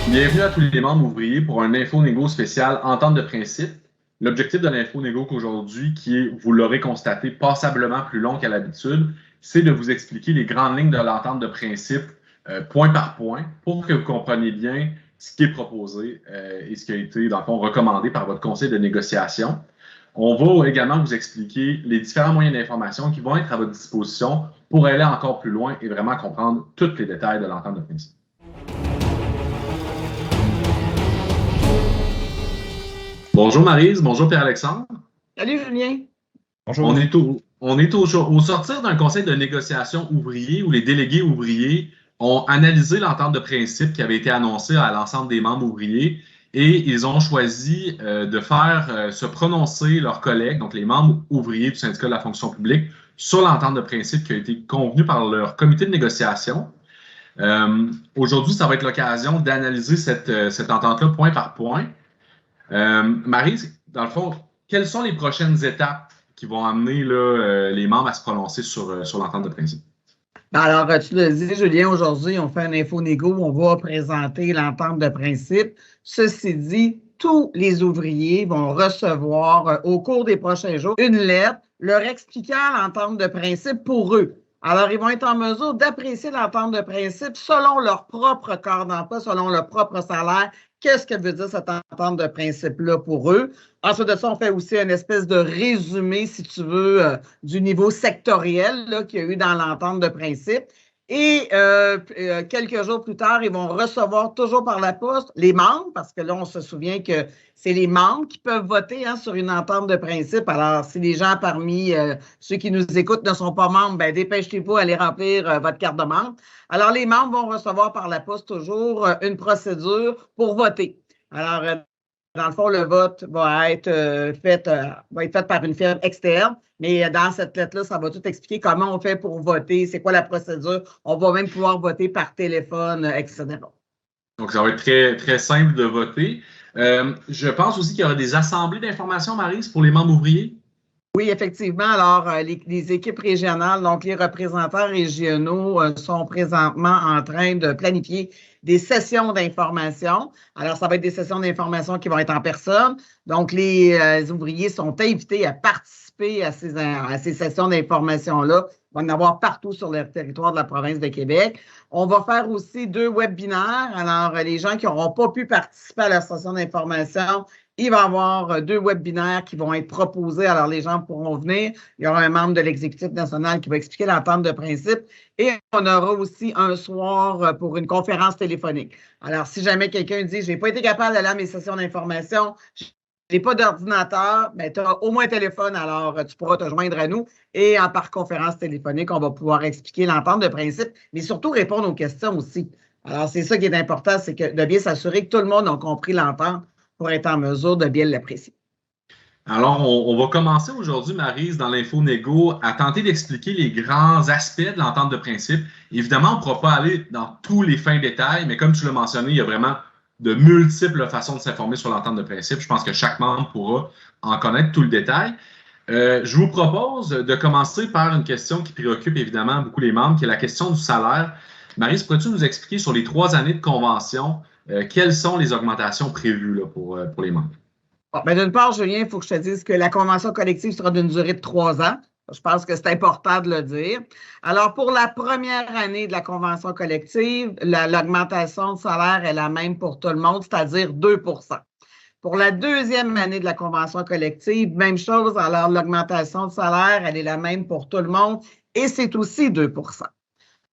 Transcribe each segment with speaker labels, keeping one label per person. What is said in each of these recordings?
Speaker 1: Bienvenue à tous les membres ouvriers pour un info-négo spécial entente de principe. L'objectif de l'info-négo qu'aujourd'hui, qui est, vous l'aurez constaté, passablement plus long qu'à l'habitude, c'est de vous expliquer les grandes lignes de l'entente de principe point par point pour que vous compreniez bien ce qui est proposé et ce qui a été, dans le fond, recommandé par votre conseil de négociation. On va également vous expliquer les différents moyens d'information qui vont être à votre disposition pour aller encore plus loin et vraiment comprendre tous les détails de l'entente de principe. Bonjour Maryse, bonjour Pierre-Alexandre.
Speaker 2: Salut Julien.
Speaker 3: Bonjour.
Speaker 1: On est au sortir d'un conseil de négociation ouvrier où les délégués ouvriers ont analysé l'entente de principe qui avait été annoncée à l'ensemble des membres ouvriers et ils ont choisi de faire se prononcer leurs collègues, donc les membres ouvriers du syndicat de la fonction publique, sur l'entente de principe qui a été convenue par leur comité de négociation. Aujourd'hui, ça va être l'occasion d'analyser cette entente-là point par point. Marie, dans le fond, quelles sont les prochaines étapes qui vont amener là, les membres à se prononcer sur l'entente de principe?
Speaker 2: Alors, tu le dis, Julien, aujourd'hui, on fait un info-négo où on va présenter l'entente de principe. Ceci dit, tous les ouvriers vont recevoir au cours des prochains jours une lettre leur expliquant l'entente de principe pour eux. Alors, ils vont être en mesure d'apprécier l'entente de principe selon leur propre corps d'emploi, selon leur propre salaire. Qu'est-ce que veut dire cette entente de principe-là pour eux? Ensuite de ça, on fait aussi une espèce de résumé, si tu veux, du niveau sectoriel qu'il y a eu dans l'entente de principe. Et quelques jours plus tard, ils vont recevoir toujours par la poste les membres, parce que là, on se souvient que c'est les membres qui peuvent voter sur une entente de principe. Alors, si les gens parmi ceux qui nous écoutent ne sont pas membres, ben dépêchez-vous à aller remplir votre carte de membre. Alors, les membres vont recevoir par la poste toujours une procédure pour voter. Alors, dans le fond, le vote va être fait par une firme externe, mais dans cette lettre-là, ça va tout expliquer comment on fait pour voter, c'est quoi la procédure. On va même pouvoir voter par téléphone, etc.
Speaker 1: Donc, ça va être très, très simple de voter. Je pense aussi qu'il y aura des assemblées d'information, Maryse, pour les membres ouvriers.
Speaker 2: Oui, effectivement. Alors, les équipes régionales, donc les représentants régionaux sont présentement en train de planifier des sessions d'information. Alors, ça va être des sessions d'information qui vont être en personne. Donc, les ouvriers sont invités à participer à ces sessions d'information-là. On va en avoir partout sur le territoire de la province de Québec. On va faire aussi 2 webinaires. Alors, les gens qui n'auront pas pu participer à la session d'information, il va y avoir 2 webinaires qui vont être proposés. Alors, les gens pourront venir. Il y aura un membre de l'exécutif national qui va expliquer l'entente de principe. Et on aura aussi un soir pour une conférence téléphonique. Alors, si jamais quelqu'un dit « je n'ai pas été capable d'aller à mes sessions d'information, je n'ai pas d'ordinateur », bien, tu as au moins un téléphone, alors tu pourras te joindre à nous. Et par conférence téléphonique, on va pouvoir expliquer l'entente de principe, mais surtout répondre aux questions aussi. Alors, c'est ça qui est important, c'est de bien s'assurer que tout le monde a compris l'entente pour être en mesure de bien l'apprécier.
Speaker 1: Alors, on va commencer aujourd'hui, Maryse, dans l'info-négo, à tenter d'expliquer les grands aspects de l'entente de principe. Évidemment, on ne pourra pas aller dans tous les fins détails, mais comme tu l'as mentionné, il y a vraiment de multiples façons de s'informer sur l'entente de principe. Je pense que chaque membre pourra en connaître tout le détail. Je vous propose de commencer par une question qui préoccupe évidemment beaucoup les membres, qui est la question du salaire. Maryse, pourrais-tu nous expliquer sur les 3 années de convention, quelles sont les augmentations prévues là, pour les membres?
Speaker 2: Bon, ben d'une part, Julien, il faut que je te dise que la convention collective sera d'une durée de 3 ans. Je pense que c'est important de le dire. Alors, pour la première année de la convention collective, l'augmentation de salaire est la même pour tout le monde, c'est-à-dire 2 %. Pour la deuxième année de la convention collective, même chose. Alors, l'augmentation de salaire, elle est la même pour tout le monde et c'est aussi 2 %.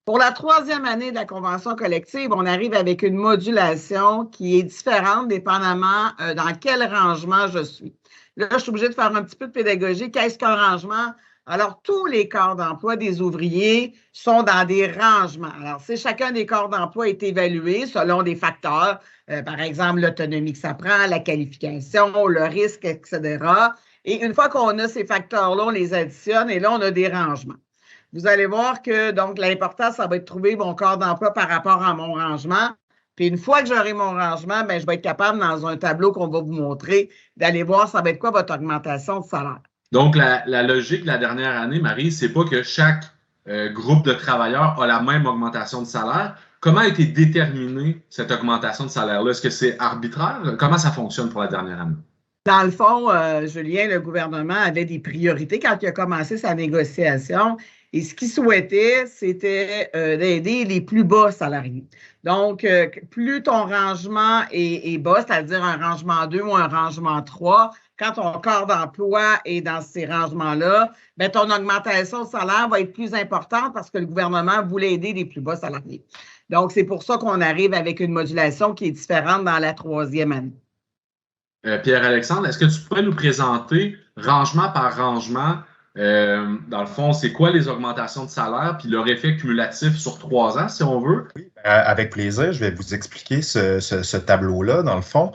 Speaker 2: Pour la troisième année de la convention collective, on arrive avec une modulation qui est différente dépendamment dans quel rangement je suis. Là, je suis obligée de faire un petit peu de pédagogie. Qu'est-ce qu'un rangement? Alors, tous les corps d'emploi des ouvriers sont dans des rangements. Alors, si chacun des corps d'emploi est évalué selon des facteurs, par exemple l'autonomie que ça prend, la qualification, le risque, etc. Et une fois qu'on a ces facteurs-là, on les additionne et là, on a des rangements. Vous allez voir que, donc, l'important, ça va être de trouver mon corps d'emploi par rapport à mon rangement. Puis, une fois que j'aurai mon rangement, bien, je vais être capable, dans un tableau qu'on va vous montrer, d'aller voir ça va être quoi votre augmentation de salaire.
Speaker 1: Donc, la logique de la dernière année, Marie, c'est pas que chaque groupe de travailleurs a la même augmentation de salaire. Comment a été déterminée cette augmentation de salaire-là? Est-ce que c'est arbitraire? Comment ça fonctionne pour la dernière année?
Speaker 2: Dans le fond, Julien, le gouvernement avait des priorités quand il a commencé sa négociation. Et ce qu'il souhaitait, c'était d'aider les plus bas salariés. Donc, plus ton rangement est bas, c'est-à-dire un rangement 2 ou un rangement 3, quand ton corps d'emploi est dans ces rangements-là, bien, ton augmentation de salaire va être plus importante parce que le gouvernement voulait aider les plus bas salariés. Donc, c'est pour ça qu'on arrive avec une modulation qui est différente dans la troisième année.
Speaker 1: Pierre-Alexandre, est-ce que tu pourrais nous présenter rangement par rangement, dans le fond, c'est quoi les augmentations de salaire puis leur effet cumulatif sur 3 ans, si on veut?
Speaker 3: Oui, avec plaisir, je vais vous expliquer ce tableau-là, dans le fond.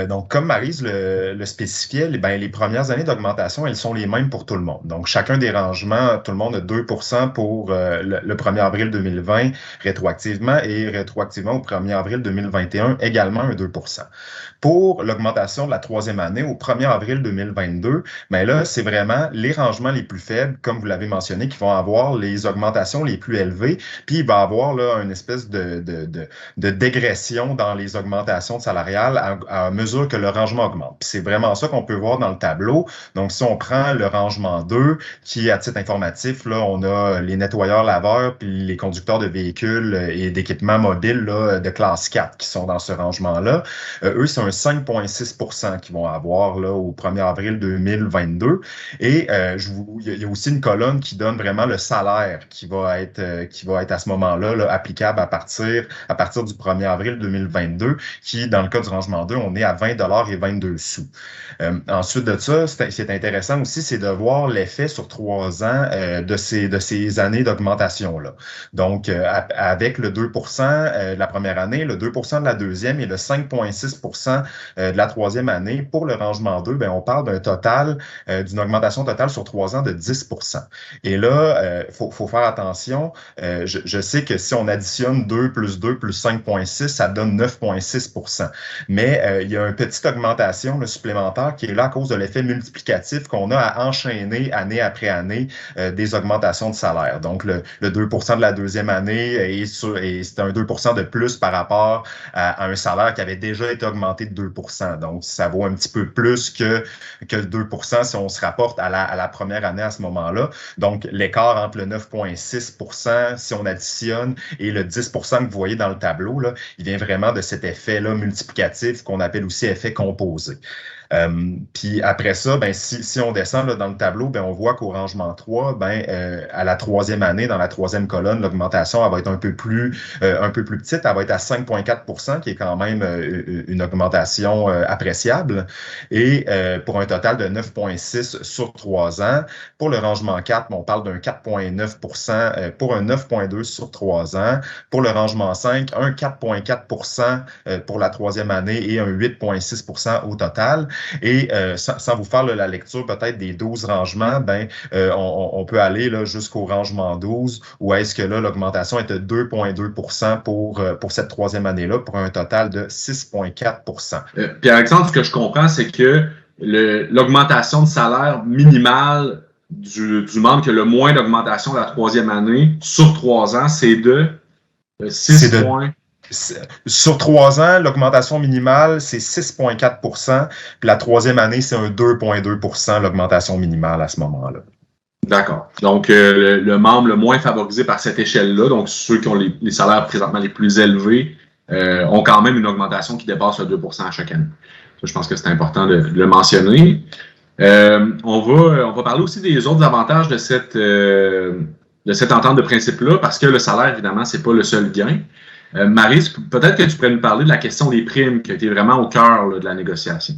Speaker 3: Donc, comme Maryse le spécifiait, les premières années d'augmentation, elles sont les mêmes pour tout le monde. Donc, chacun des rangements, tout le monde a 2% pour le 1er avril 2020 rétroactivement et rétroactivement au 1er avril 2021 également un 2%. Pour l'augmentation de la troisième année au 1er avril 2022, bien là, c'est vraiment les rangements les plus faibles, comme vous l'avez mentionné, qui vont avoir les augmentations les plus élevées, puis il va y avoir là une espèce de dégression dans les augmentations salariales à mesure que le rangement augmente. Puis c'est vraiment ça qu'on peut voir dans le tableau. Donc, si on prend le rangement 2, qui, à titre informatif, là, on a les nettoyeurs-laveurs, puis les conducteurs de véhicules et d'équipements mobiles là, de classe 4 qui sont dans ce rangement-là. Eux, c'est un 5,6% qu'ils vont avoir là, au 1er avril 2022. Et il y a aussi une colonne qui donne vraiment le salaire qui va être à ce moment-là là, applicable à partir du 1er avril 2022, qui, dans le cas du rangement 2, on est à 20,22 $. Ensuite de ça, c'est intéressant aussi, c'est de voir l'effet sur 3 ans de ces années d'augmentation-là. Donc, avec le 2% de la première année, le 2% de la deuxième et le 5,6% de la troisième année, pour le rangement 2, bien, on parle d'un total, d'une augmentation totale sur 3 ans de 10%. Et là, faut faire attention. Je sais que si on additionne 2 plus 2 plus 5,6, ça donne 9,6%. Mais il y a une petite augmentation là, supplémentaire qui est là à cause de l'effet multiplicatif qu'on a à enchaîner année après année des augmentations de salaire. Donc, le 2% de la deuxième année et c'est un 2% de plus par rapport à un salaire qui avait déjà été augmenté de 2%. Donc, ça vaut un petit peu plus que le 2% si on se rapporte à la première année à ce moment-là. Donc, l'écart entre le 9,6% si on additionne et le 10% que vous voyez dans le tableau, là, il vient vraiment de cet effet-là multiplicatif qu'on appelle aussi effet composé. Puis après ça, ben, si on descend là, dans le tableau, ben, on voit qu'au rangement 3, ben, à la troisième année, dans la troisième colonne, l'augmentation elle va être un peu plus petite. Elle va être à 5,4%, qui est quand même une augmentation appréciable. Et pour un total de 9,6 sur 3 ans. Pour le rangement 4, on parle d'un 4,9% pour un 9,2 sur 3 ans. Pour le rangement 5, un 4,4% pour la troisième année et un 8,6% au total. Et sans vous faire là, la lecture peut-être des 12 rangements, ben, on peut aller là, jusqu'au rangement 12, où est-ce que là, l'augmentation est de 2,2% pour cette troisième année-là, pour un total de 6,4%.
Speaker 1: Pierre-Alexandre, ce que je comprends, c'est que l'augmentation de salaire minimale du membre qui a le moins d'augmentation la troisième année sur 3 ans, c'est de 6 points.
Speaker 3: Sur 3 ans, l'augmentation minimale, c'est 6,4%. Puis la troisième année, c'est un 2,2% l'augmentation minimale à ce moment-là.
Speaker 1: D'accord. Donc, le membre le moins favorisé par cette échelle-là, donc ceux qui ont les salaires présentement les plus élevés, ont quand même une augmentation qui dépasse le 2% à chaque année. Ça, je pense que c'est important de le mentionner. On va parler aussi des autres avantages de cette entente de principe-là, parce que le salaire, évidemment, c'est pas le seul gain. Maryse, peut-être que tu pourrais nous parler de la question des primes qui a été vraiment au cœur là, de la négociation.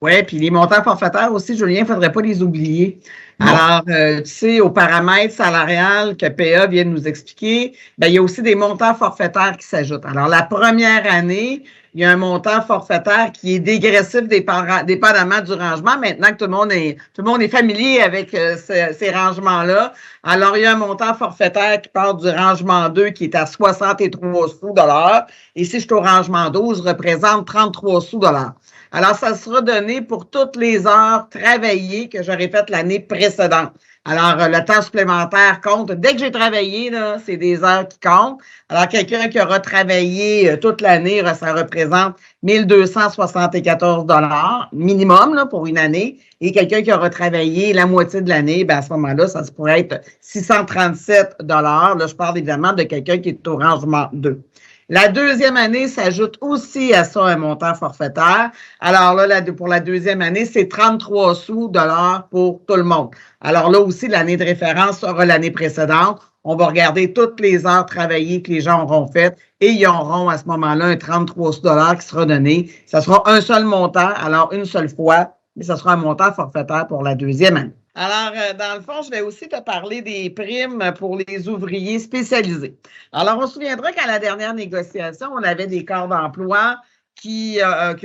Speaker 2: Oui, puis les montants forfaitaires aussi, Julien, il ne faudrait pas les oublier.
Speaker 1: Non.
Speaker 2: Alors, tu sais, au paramètre salarial que PA vient de nous expliquer, bien, il y a aussi des montants forfaitaires qui s'ajoutent. Alors, la première année, il y a un montant forfaitaire qui est dégressif dépendamment du rangement. Maintenant que tout le monde est familier avec ces rangements-là, alors il y a un montant forfaitaire qui part du rangement 2 qui est à 63 sous de l'heure. Et si je suis au rangement 12, représente 33 sous de l'heure. Alors, ça sera donné pour toutes les heures travaillées que j'aurais faites l'année précédente. Alors, le temps supplémentaire compte. Dès que j'ai travaillé, là, c'est des heures qui comptent. Alors, quelqu'un qui aura travaillé toute l'année, ça représente 1 274 $ minimum là, pour une année. Et quelqu'un qui aura travaillé la moitié de l'année, ben, à ce moment-là, ça pourrait être 637 $. Là, je parle évidemment de quelqu'un qui est au rangement 2. La deuxième année s'ajoute aussi à ça un montant forfaitaire. Alors là, pour la deuxième année, c'est 33 sous $ pour tout le monde. Alors là aussi, l'année de référence sera l'année précédente. On va regarder toutes les heures travaillées que les gens auront faites et ils auront à ce moment-là un 33 sous $ qui sera donné. Ça sera un seul montant, alors une seule fois, mais ça sera un montant forfaitaire pour la deuxième année. Alors, dans le fond, je vais aussi te parler des primes pour les ouvriers spécialisés. Alors, on se souviendra qu'à la dernière négociation, on avait des corps d'emploi qui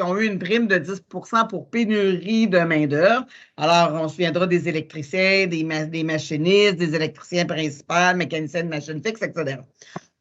Speaker 2: ont eu une prime de 10 % pour pénurie de main-d'œuvre. Alors, on se souviendra des électriciens, des machinistes, des électriciens principaux, mécaniciens de machines fixes, etc.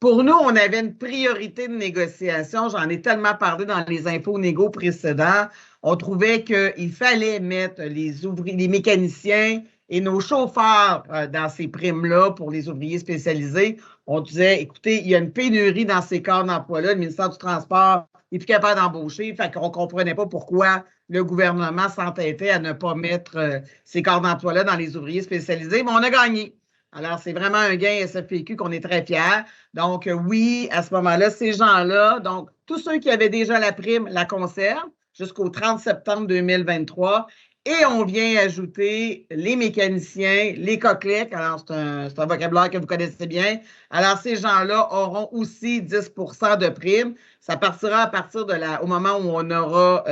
Speaker 2: Pour nous, on avait une priorité de négociation. J'en ai tellement parlé dans les infos négo précédents. On trouvait qu'il fallait mettre les ouvriers, les mécaniciens et nos chauffeurs dans ces primes-là pour les ouvriers spécialisés. On disait, écoutez, il y a une pénurie dans ces corps d'emploi-là. Le ministère du Transport n'est plus capable d'embaucher. Fait qu'on ne comprenait pas pourquoi le gouvernement s'entêtait à ne pas mettre ces corps d'emploi-là dans les ouvriers spécialisés. Mais on a gagné. Alors, c'est vraiment un gain SFPQ qu'on est très fiers. Donc, oui, à ce moment-là, ces gens-là, donc, tous ceux qui avaient déjà la prime la conservent jusqu'au 30 septembre 2023. Et on vient ajouter les mécaniciens, les coquelics. Alors, c'est un vocabulaire que vous connaissez bien. Alors, ces gens-là auront aussi 10 % de prime. Ça partira à partir au moment où on aura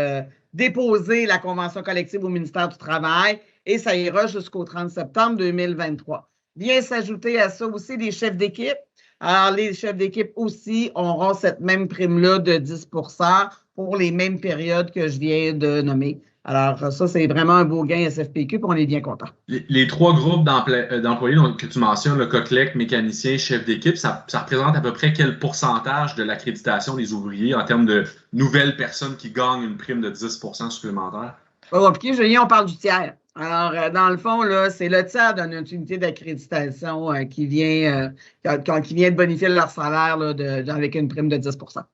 Speaker 2: déposé la convention collective au ministère du Travail et ça ira jusqu'au 30 septembre 2023. Vient s'ajouter à ça aussi les chefs d'équipe. Alors, les chefs d'équipe aussi auront cette même prime-là de 10 % pour les mêmes périodes que je viens de nommer. Alors, ça, c'est vraiment un beau gain SFPQ, puis on est bien content.
Speaker 1: Les trois groupes d'employés que tu mentionnes, le coquelec, mécanicien, chef d'équipe, ça représente à peu près quel pourcentage de l'accréditation des ouvriers en termes de nouvelles personnes qui gagnent une prime de 10 % supplémentaire?
Speaker 2: Pas compliqué, Julien, on parle du tiers. Alors, dans le fond, là, c'est le tiers de notre unité d'accréditation qui vient de bonifier leur salaire là, avec une prime de 10 %.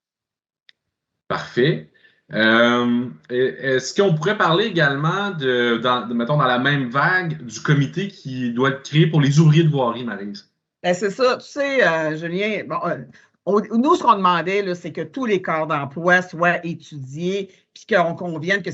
Speaker 1: Parfait. Est-ce qu'on pourrait parler également mettons, dans la même vague, du comité qui doit être créé pour les ouvriers de voirie, Maryse?
Speaker 2: Ben, c'est ça. Tu sais, Julien, nous, ce qu'on demandait, c'est que tous les corps d'emploi soient étudiés puis qu'on convienne que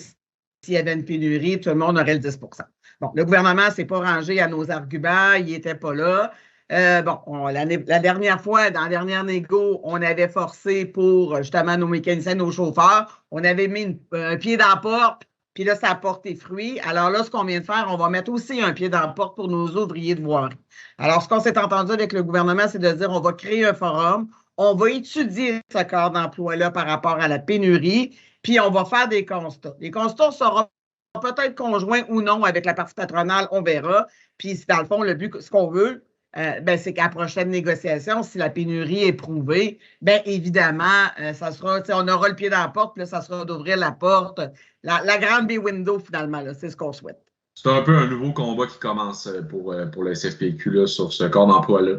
Speaker 2: s'il y avait une pénurie, tout le monde aurait le 10 %. Bon, le gouvernement ne s'est pas rangé à nos arguments, il n'était pas là. La dernière fois, dans la dernière négo, on avait forcé pour justement nos mécaniciens, nos chauffeurs, on avait mis un pied dans la porte, puis là, ça a porté fruit. Alors là, ce qu'on vient de faire, on va mettre aussi un pied dans la porte pour nos ouvriers de voirie. Alors, ce qu'on s'est entendu avec le gouvernement, c'est de dire on va créer un forum, on va étudier ce corps d'emploi-là par rapport à la pénurie, puis on va faire des constats. Les constats seront peut-être conjoints ou non avec la partie patronale, on verra. Puis, dans le fond, le but, ce qu'on veut, c'est qu'à la prochaine négociation, si la pénurie est prouvée, bien évidemment, ça sera, on aura le pied dans la porte, puis là, ça sera d'ouvrir la porte, la grande bay window finalement, c'est ce qu'on souhaite.
Speaker 1: C'est un peu un nouveau combat qui commence pour le SFPQ là, sur ce corps d'emploi-là.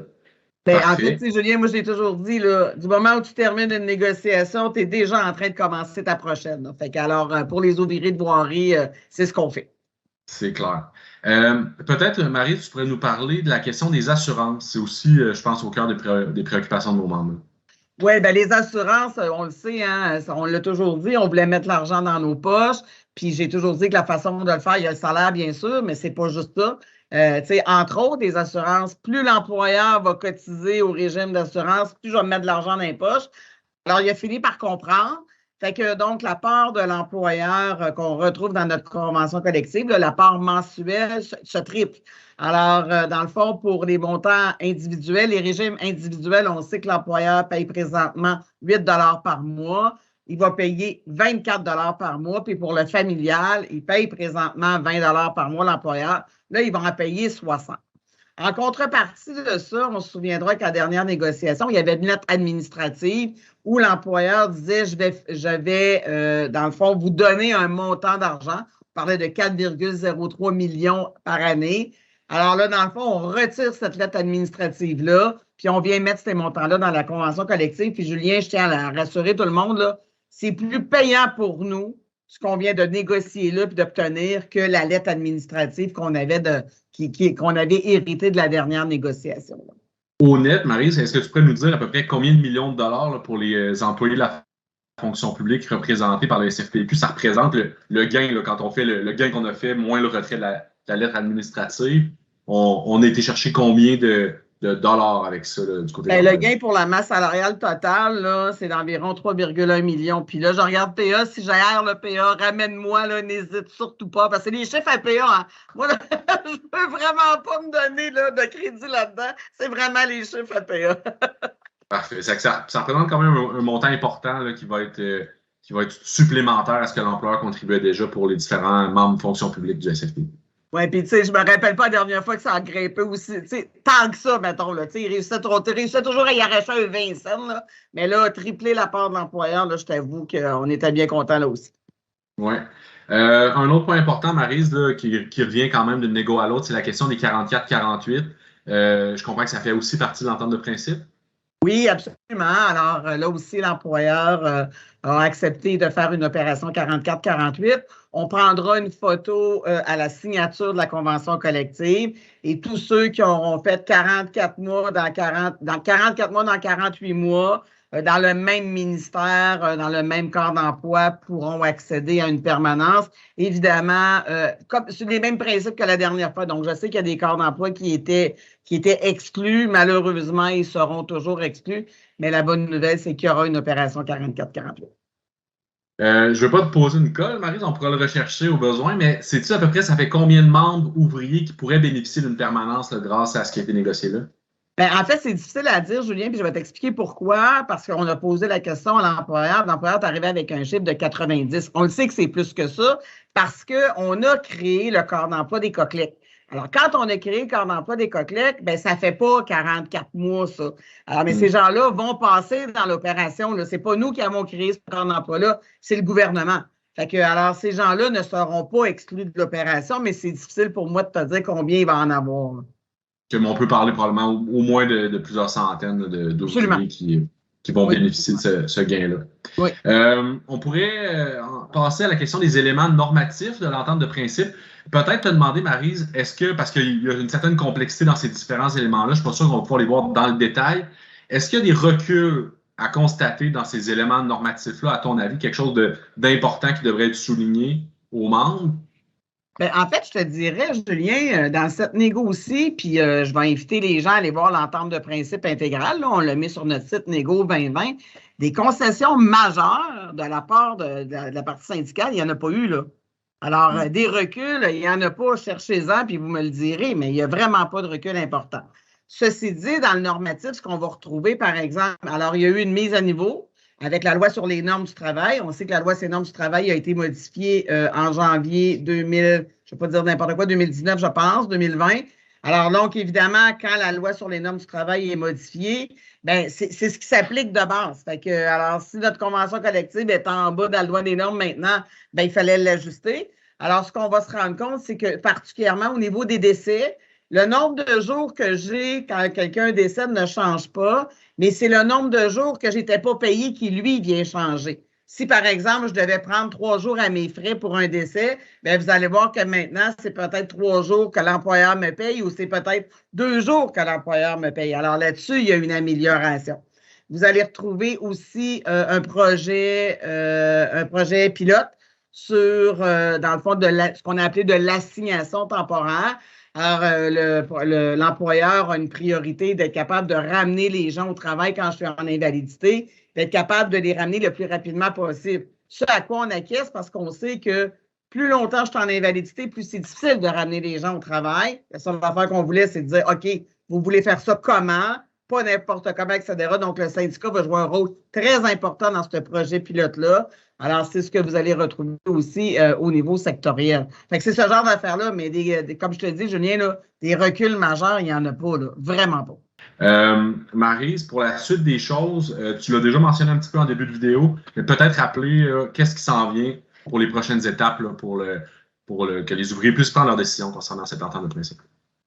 Speaker 2: En fait, Julien, moi, je l'ai toujours dit, là, du moment où tu termines une négociation, tu es déjà en train de commencer ta prochaine. Là. Fait qu'alors, pour les ouvriers de voirie, c'est ce qu'on fait.
Speaker 1: C'est clair. Peut-être, Marie, tu pourrais nous parler de la question des assurances. C'est aussi, je pense, au cœur des préoccupations de nos membres.
Speaker 2: Oui, bien, les assurances, on le sait, hein, on l'a toujours dit, on voulait mettre l'argent dans nos poches. Puis j'ai toujours dit que la façon de le faire, il y a le salaire, bien sûr, mais c'est pas juste ça. Entre autres, des assurances, plus l'employeur va cotiser au régime d'assurance, plus je vais mettre de l'argent dans les poches. Alors, il a fini par comprendre. Fait que donc, la part de l'employeur qu'on retrouve dans notre convention collective, là, la part mensuelle se triple. Alors, dans le fond, pour les montants individuels, les régimes individuels, on sait que l'employeur paye présentement 8 $ par mois. Il va payer 24 $ par mois. Puis pour le familial, il paye présentement 20 $ par mois, l'employeur. Là, il va en payer 60. En contrepartie de ça, on se souviendra qu'à la dernière négociation, il y avait une lettre administrative où l'employeur disait je vais dans le fond, vous donner un montant d'argent. On parlait de 4,03 millions par année. Alors là, dans le fond, on retire cette lettre administrative-là, puis on vient mettre ces montants-là dans la convention collective. Puis Julien, je tiens à rassurer tout le monde, là, c'est plus payant pour nous, ce qu'on vient de négocier là, puis d'obtenir, que la lettre administrative qu'on avait qu'on avait héritée de la dernière négociation. Là.
Speaker 1: Au net, Maryse, est-ce que tu pourrais nous dire à peu près combien de millions de dollars là, pour les employés de la fonction publique représentés par le SFPQ, ça représente le gain, là, quand on fait le gain qu'on a fait, moins le retrait de la lettre administrative, on a été chercher combien de dollars avec ça là, du côté de
Speaker 2: le gain pour la masse salariale totale, là, c'est d'environ 3,1 millions. Puis là, je regarde PA, si j'aère le PA, ramène-moi, là, n'hésite surtout pas, parce que c'est les chiffres à PA, hein. Moi, là, je peux vraiment pas me donner là, de crédit là-dedans. C'est vraiment les chiffres à PA.
Speaker 1: Parfait. Ça représente quand même un montant important là, qui va être supplémentaire à ce que l'employeur contribuait déjà pour les différents membres de fonction publique du SFP.
Speaker 2: Oui, puis tu sais, je me rappelle pas la dernière fois que ça a grimpé aussi. Tu sais, tant que ça, mettons, là. Tu sais, il réussissait toujours à y arracher un 20 cents, là. Mais là, tripler la part de l'employeur, là, je t'avoue qu'on était bien content là aussi.
Speaker 1: Oui. Un autre point important, Maryse, là, qui revient quand même d'une négo à l'autre, c'est la question des 44-48. Je comprends que ça fait aussi partie de l'entente de principe.
Speaker 2: Oui, absolument. Alors là aussi, l'employeur a accepté de faire une opération 44-48. On prendra une photo à la signature de la convention collective et tous ceux qui auront fait 44 mois dans 48 mois dans le même ministère, dans le même corps d'emploi, pourront accéder à une permanence. Évidemment, comme sur les mêmes principes que la dernière fois. Donc, je sais qu'il y a des corps d'emploi qui étaient exclus. Malheureusement, ils seront toujours exclus. Mais la bonne nouvelle, c'est qu'il y aura une opération 44-48.
Speaker 1: Je ne veux pas te poser une colle, Maryse, on pourra le rechercher au besoin, mais sais-tu à peu près, ça fait combien de membres ouvriers qui pourraient bénéficier d'une permanence là, grâce à ce qui a été négocié là?
Speaker 2: Ben, en fait, c'est difficile à dire, Julien, puis je vais t'expliquer pourquoi. Parce qu'on a posé la question à l'employeur. L'employeur est arrivé avec un chiffre de 90. On le sait que c'est plus que ça parce qu'on a créé le corps d'emploi des Coquelettes. Alors, quand on a créé le corps d'emploi des Coquelettes, ben ça ne fait pas 44 mois, ça. Alors, mais ces gens-là vont passer dans l'opération. Ce n'est pas nous qui avons créé ce corps d'emploi-là, c'est le gouvernement. Fait que, alors, ces gens-là ne seront pas exclus de l'opération, mais c'est difficile pour moi de te dire combien il va en avoir. Là.
Speaker 1: On peut parler probablement au moins de plusieurs centaines d'ouvriers qui vont bénéficier de ce gain-là.
Speaker 2: Oui.
Speaker 1: On pourrait passer à la question des éléments normatifs de l'entente de principe. Peut-être te demander, Maryse, est-ce que, parce qu'il y a une certaine complexité dans ces différents éléments-là, je ne suis pas sûr qu'on va pouvoir les voir dans le détail, est-ce qu'il y a des reculs à constater dans ces éléments normatifs-là, à ton avis, quelque chose d'important qui devrait être souligné aux membres?
Speaker 2: Bien, en fait, je te dirais, Julien, dans cette négo aussi, puis je vais inviter les gens à aller voir l'entente de principe intégrale. Là, on le met sur notre site Négo 2020. Des concessions majeures de la part de la partie syndicale, il n'y en a pas eu, là. Alors, des reculs, il n'y en a pas, cherchez-en, puis vous me le direz, mais il n'y a vraiment pas de recul important. Ceci dit, dans le normatif, ce qu'on va retrouver, par exemple, alors, il y a eu une mise à niveau avec la loi sur les normes du travail. On sait que la loi sur les normes du travail a été modifiée en janvier 2000, je ne vais pas dire n'importe quoi, 2019, je pense, 2020. Alors donc, évidemment, quand la loi sur les normes du travail est modifiée, ben c'est ce qui s'applique de base. Fait que, alors, si notre convention collective est en bas de la loi des normes maintenant, ben il fallait l'ajuster. Alors, ce qu'on va se rendre compte, c'est que particulièrement au niveau des décès, le nombre de jours que j'ai quand quelqu'un décède ne change pas, mais c'est le nombre de jours que je n'étais pas payé qui, lui, vient changer. Si, par exemple, je devais prendre 3 jours à mes frais pour un décès, bien, vous allez voir que maintenant, c'est peut-être 3 jours que l'employeur me paye ou c'est peut-être 2 jours que l'employeur me paye. Alors là-dessus, il y a une amélioration. Vous allez retrouver aussi un projet pilote sur, dans le fond, ce qu'on a appelé de l'assignation temporaire. Alors, l'employeur a une priorité d'être capable de ramener les gens au travail quand je suis en invalidité, d'être capable de les ramener le plus rapidement possible. Ce à quoi on acquiesce parce qu'on sait que plus longtemps je suis en invalidité, plus c'est difficile de ramener les gens au travail. La seule affaire qu'on voulait, c'est de dire, OK, vous voulez faire ça comment? Pas n'importe comment, etc. Donc, le syndicat va jouer un rôle très important dans ce projet pilote-là. Alors, c'est ce que vous allez retrouver aussi au niveau sectoriel. Fait que c'est ce genre d'affaires-là, mais comme je te dis, Julien, là, des reculs majeurs, il n'y en a pas, là, vraiment pas.
Speaker 1: Maryse, pour la suite des choses, tu l'as déjà mentionné un petit peu en début de vidéo, mais peut-être rappeler qu'est-ce qui s'en vient pour les prochaines étapes là, pour que les ouvriers puissent prendre leurs décisions concernant cette entente de principe.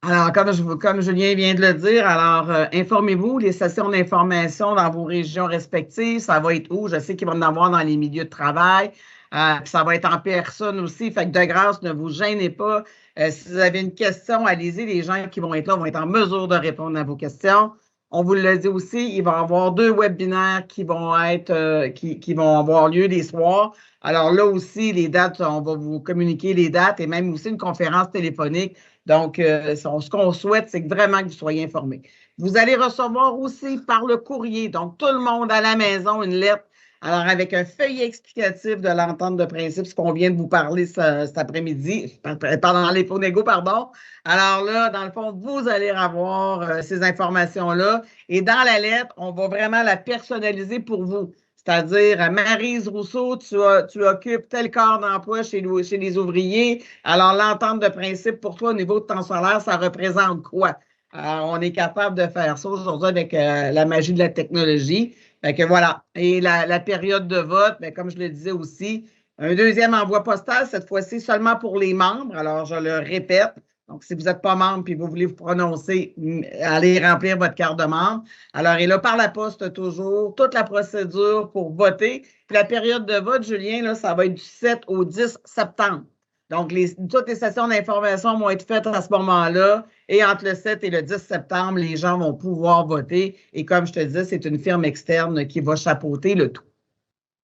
Speaker 2: Alors, comme Julien vient de le dire, alors informez-vous, les sessions d'information dans vos régions respectives, ça va être où? Je sais qu'il va y en avoir dans les milieux de travail, puis ça va être en personne aussi, fait que de grâce, ne vous gênez pas. Si vous avez une question, allez-y, les gens qui vont être là vont être en mesure de répondre à vos questions. On vous le dit aussi, il va y avoir 2 webinaires qui vont être qui vont avoir lieu les soirs. Alors là aussi, les dates, on va vous communiquer les dates et même aussi une conférence téléphonique. Donc, ce qu'on souhaite, c'est vraiment que vous soyez informés. Vous allez recevoir aussi par le courrier, donc tout le monde à la maison, une lettre, alors avec un feuillet explicatif de l'entente de principe, ce qu'on vient de vous parler cet après-midi, pendant l'InfoNégo, pardon. Alors là, dans le fond, vous allez avoir ces informations-là et dans la lettre, on va vraiment la personnaliser pour vous. C'est-à-dire, Maryse Rousseau, tu occupes tel corps d'emploi chez les ouvriers. Alors, l'entente de principe pour toi au niveau de ton salaire, ça représente quoi? Alors, on est capable de faire ça aujourd'hui avec la magie de la technologie. Fait que voilà. Et la période de vote, bien, comme je le disais aussi, un deuxième envoi postal, cette fois-ci seulement pour les membres. Alors, je le répète. Donc, si vous n'êtes pas membre et vous voulez vous prononcer, allez remplir votre carte de membre. Alors, et là, par la poste toujours, toute la procédure pour voter. Puis la période de vote, Julien, là, ça va être du 7 au 10 septembre. Donc, toutes les sessions d'information vont être faites à ce moment-là. Et entre le 7 et le 10 septembre, les gens vont pouvoir voter. Et comme je te disais, c'est une firme externe qui va chapeauter le tout.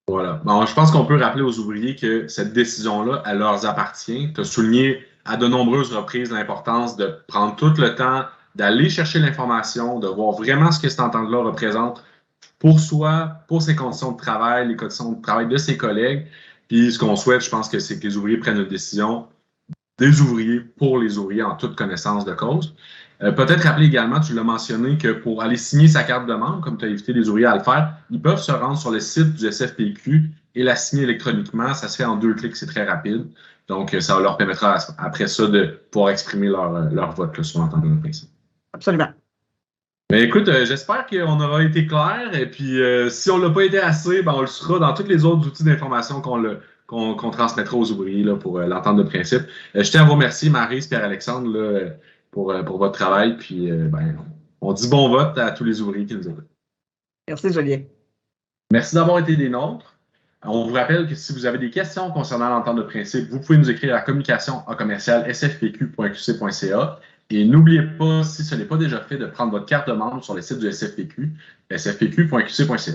Speaker 1: Voilà. Bon, je pense qu'on peut rappeler aux ouvriers que cette décision-là, elle leur appartient. Tu as souligné à de nombreuses reprises l'importance de prendre tout le temps, d'aller chercher l'information, de voir vraiment ce que cette entente-là représente pour soi, pour ses conditions de travail, les conditions de travail de ses collègues. Puis ce qu'on souhaite, je pense que c'est que les ouvriers prennent une décision des ouvriers pour les ouvriers en toute connaissance de cause. Peut-être rappeler également, tu l'as mentionné, que pour aller signer sa carte de membre, comme tu as invité les ouvriers à le faire, ils peuvent se rendre sur le site du SFPQ et la signer électroniquement. Ça se fait en 2 clics, c'est très rapide. Donc, ça leur permettra après ça de pouvoir exprimer leur vote là, sur l'entente de principe.
Speaker 2: Absolument.
Speaker 1: Mais écoute, j'espère qu'on aura été clair. Et puis, si on ne l'a pas été assez, ben, on le sera dans tous les autres outils d'information qu'on transmettra aux ouvriers là, pour l'entente de principe. Je tiens à vous remercier, Maryse, Pierre-Alexandre, là, pour votre travail. Puis, ben, on dit bon vote à tous les ouvriers qui nous écoutent.
Speaker 2: Merci, Julien.
Speaker 1: Merci d'avoir été des nôtres. On vous rappelle que si vous avez des questions concernant l'entente de principe, vous pouvez nous écrire à communication@sfpq.qc.ca. Et n'oubliez pas, si ce n'est pas déjà fait, de prendre votre carte de membre sur le site du SFPQ, sfpq.qc.ca.